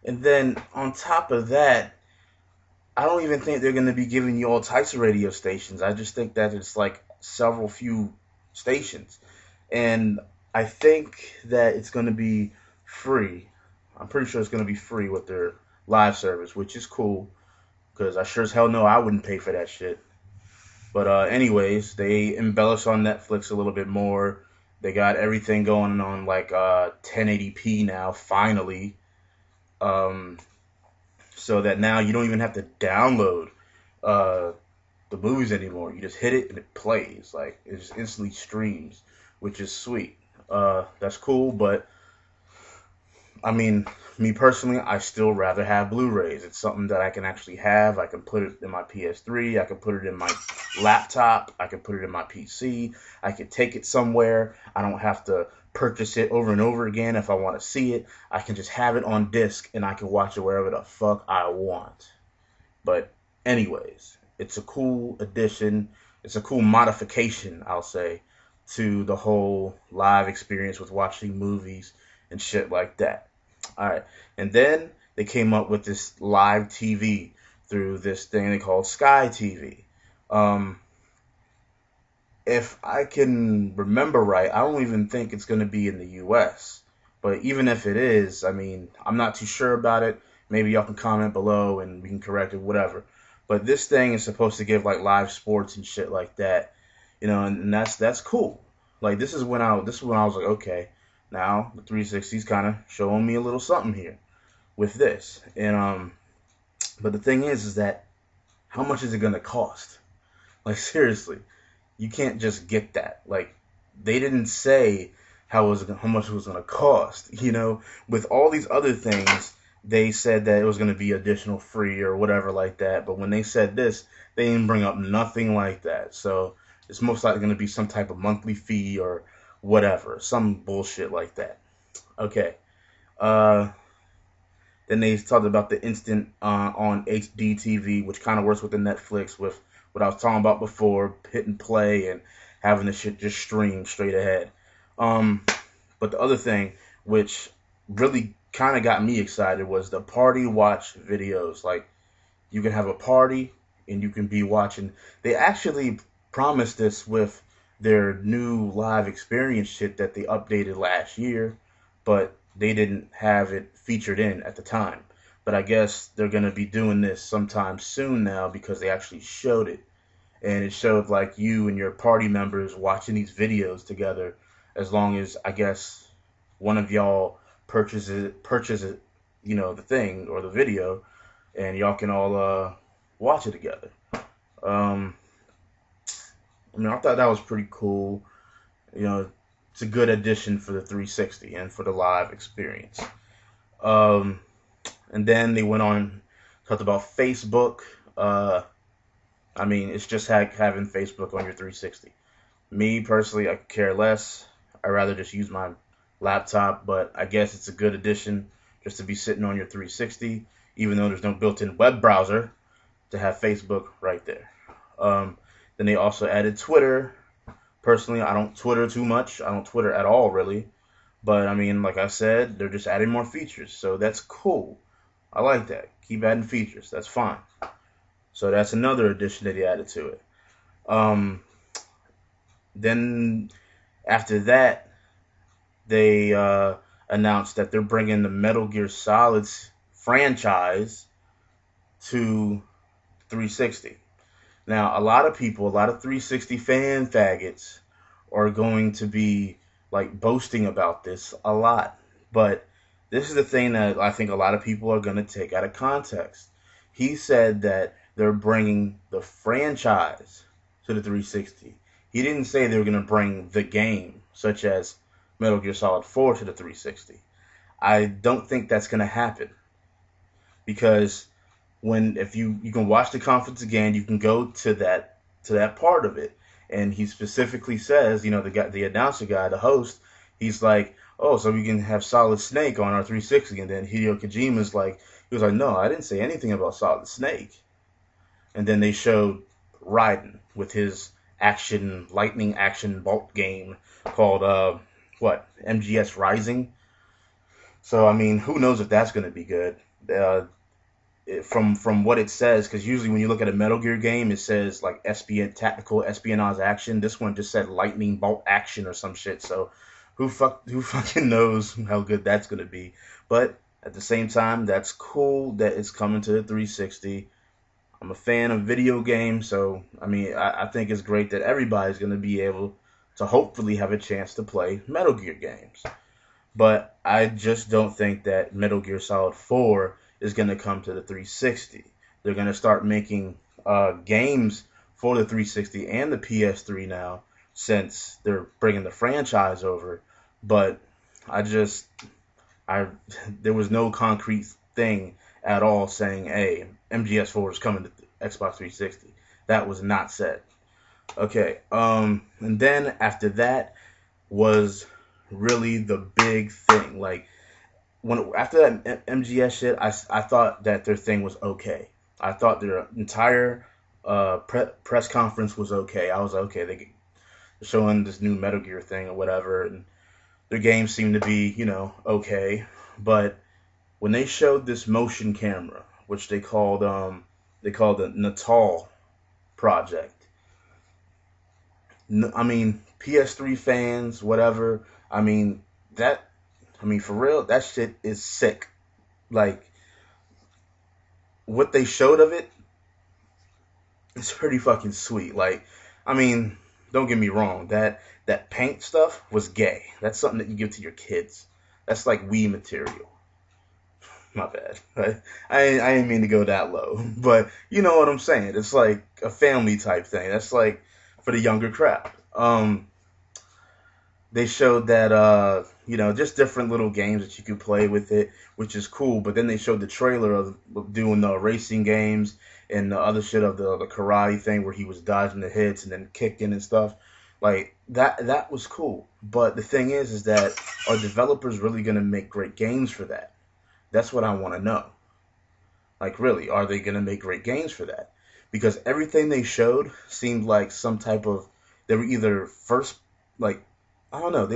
And then on top of that, I don't even think they're going to be giving you all types of radio stations. I just think that it's like several few stations. And I think that it's going to be free. I'm pretty sure it's going to be free with their live service, which is cool because I sure as hell know I wouldn't pay for that shit. But anyways, they embellish on Netflix a little bit more. They got everything going on like 1080p now, finally. Um, so that now you don't even have to download uh, the movies anymore. You just hit it and it plays. Like it just instantly streams, which is sweet. That's cool, but I mean, me personally, I still rather have Blu-rays. It's something that I can actually have. I can put it in my PS3. I can put it in my laptop. I can put it in my PC. I can take it somewhere. I don't have to purchase it over and over again if I want to see it. I can just have it on disc and I can watch it wherever the fuck I want. But anyways, it's a cool addition. It's a cool modification, I'll say, to the whole live experience with watching movies and shit like that. All right, and then they came up with this live TV through this thing they called Sky TV. Um, if I can remember right, I don't even think it's going to be in the U.S. But even if it is, I mean, I'm not too sure about it. Maybe y'all can comment below and we can correct it, whatever. But this thing is supposed to give like live sports and shit like that, and that's cool. Like this is when I was like, okay, now the 360's kind of showing me a little something here with this. And but the thing is that how much is it gonna cost? Like seriously, you can't just get that. Like they didn't say how much it was gonna cost. With all these other things, they said that it was gonna be additional free or whatever like that. But when they said this, they didn't bring up nothing like that. So it's most likely gonna be some type of monthly fee or whatever, some bullshit like that. Okay. Uh, then they talked about the instant on HD TV, which kind of works with the Netflix with what I was talking about before, hit and play and having the shit just stream straight ahead. Um, but the other thing, which really kind of got me excited, was the party watch videos. Like you can have a party and you can be watching. They actually promised this with their new live experience shit that they updated last year, but they didn't have it featured in at the time. But I guess they're gonna be doing this sometime soon now because they actually showed it, and it showed like you and your party members watching these videos together, as long as I guess one of y'all purchases the thing or the video, and y'all can all watch it together. Um, I mean, I thought that was pretty cool. You know, it's a good addition for the 360 and for the live experience. Um, and then they went on talked about Facebook. Uh, I mean, it's just having Facebook on your 360. Me personally, I could care less. I rather just use my laptop, but I guess it's a good addition just to be sitting on your 360, even though there's no built-in web browser to have Facebook right there. Um, then they also added Twitter. Personally, I don't Twitter too much. I don't Twitter at all, really. But I mean, like I said, they're just adding more features, so that's cool. I like that. Keep adding features. That's fine. So that's another addition that they added to it. Um, then after that, they announced that they're bringing the Metal Gear Solid's franchise to 360. Now, a lot of people, a lot of 360 fan faggots are going to be like boasting about this a lot. But this is the thing that I think a lot of people are going to take out of context. He said that they're bringing the franchise to the 360. He didn't say they were going to bring the game, such as Metal Gear Solid 4 to the 360. I don't think that's going to happen because when if you can watch the conference again, you can go to that part of it, and he specifically says, the announcer guy, the host, he's like, oh, so we can have Solid Snake on our 360, and then Hideo Kojima's like, he was like, no, I didn't say anything about Solid Snake, and then they showed Raiden with his lightning action bolt game called what MGS Rising. So I mean, who knows if that's going to be good? Uh, from what it says, because usually when you look at a Metal Gear game, it says like tactical espionage action. This one just said lightning bolt action or some shit. So who fucking knows how good that's gonna be? But at the same time, that's cool that it's coming to the 360. I'm a fan of video games, so I mean, I think it's great that everybody's gonna be able to hopefully have a chance to play Metal Gear games. But I just don't think that Metal Gear Solid 4 is going to come to the 360. They're going to start making games for the 360 and the PS3 now, since they're bringing the franchise over. But I just, I there was no concrete thing at all saying, hey, MGS4 is coming to Xbox 360. That was not said. Okay, and then after that was really the big thing. Like when after that MGS shit, I thought that their thing was okay. I thought their entire press conference was okay. I was like, okay. They're showing this new Metal Gear thing or whatever, and their games seemed to be, okay. But when they showed this motion camera, which they called the Natal project. I mean, PS3 fans, whatever. I mean, that, I mean, for real, that shit is sick. Like, what they showed of it is pretty fucking sweet. Like, I mean, don't get me wrong, that paint stuff was gay. That's something that you give to your kids. That's like Wii material. My bad. I didn't mean to go that low. But you know what I'm saying. It's like a family type thing. That's like for the younger crowd. They showed that just different little games that you could play with it, which is cool. But then they showed the trailer of doing the racing games and the other shit of the karate thing where he was dodging the hits and then kicking and stuff. Like that was cool. But the thing is that are developers really gonna make great games for that? That's what I want to know. Like, really, are they gonna make great games for that? Because everything they showed seemed like some type of, they were either first, like, I don't know,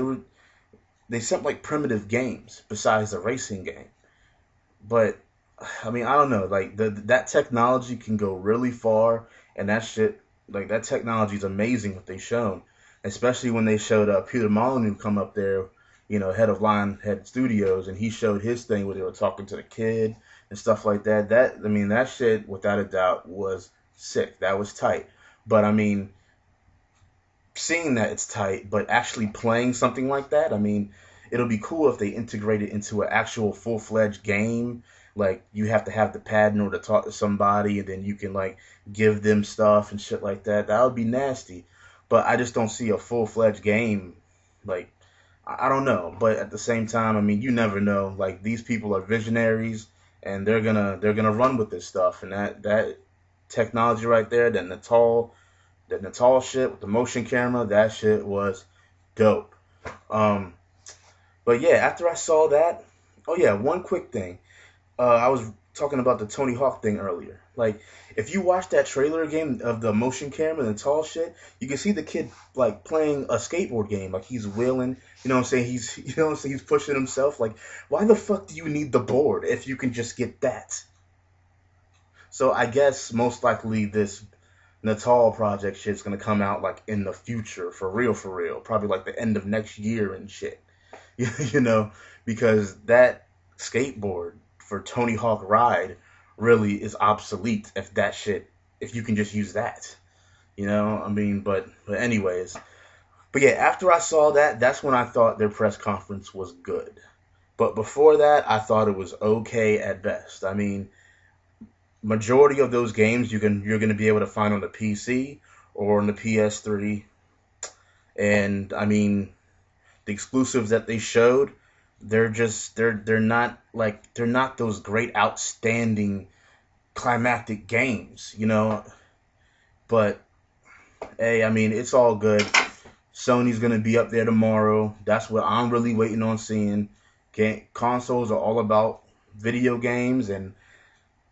they seemed like primitive games besides the racing game. But I mean, I don't know, like that technology can go really far, and that shit, like that technology is amazing what they shown, especially when they showed Peter Molyneux come up there, head of Lionhead Studios, and he showed his thing where they were talking to the kid and stuff like that. That, I mean, that shit without a doubt was sick. That was tight. But I mean, seeing that it's tight, but actually playing something like that, I mean, it'll be cool if they integrate it into an actual full-fledged game. Like, you have to have the pad in order to talk to somebody, and then you can, like, give them stuff and shit like that. That would be nasty. But I just don't see a full-fledged game. Like, I don't know. But at the same time, I mean, you never know. Like, these people are visionaries, and they're gonna run with this stuff. And that technology right there, that Natal shit with the motion camera, that shit was dope. Um, but yeah, after I saw that, oh yeah, one quick thing. I was talking about the Tony Hawk thing earlier. Like, if you watch that trailer again of the motion camera and the tall shit, you can see the kid like playing a skateboard game. Like he's wheeling, you know what I'm saying? He's you know what I'm saying, he's pushing himself. Like, why the fuck do you need the board if you can just get that? So I guess most likely this Natal project shit's gonna come out like in the future, for real. Probably like the end of next year and shit. you know, because that skateboard for Tony Hawk Ride really is obsolete if you can just use that. I mean, but anyways. But yeah, after I saw that, that's when I thought their press conference was good. But before that, I thought it was okay at best. I mean, majority of those games you're gonna be able to find on the PC or on the PS3. And I mean, the exclusives that they showed, they're not those great outstanding climactic games. But hey, I mean, it's all good. Sony's gonna be up there tomorrow. That's what I'm really waiting on seeing. Consoles are all about video games, and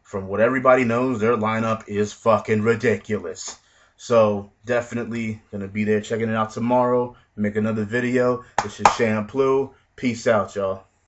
from what everybody knows, their lineup is fucking ridiculous. So definitely gonna be there checking it out tomorrow. Make another video. This is Shampoo. Peace out, y'all.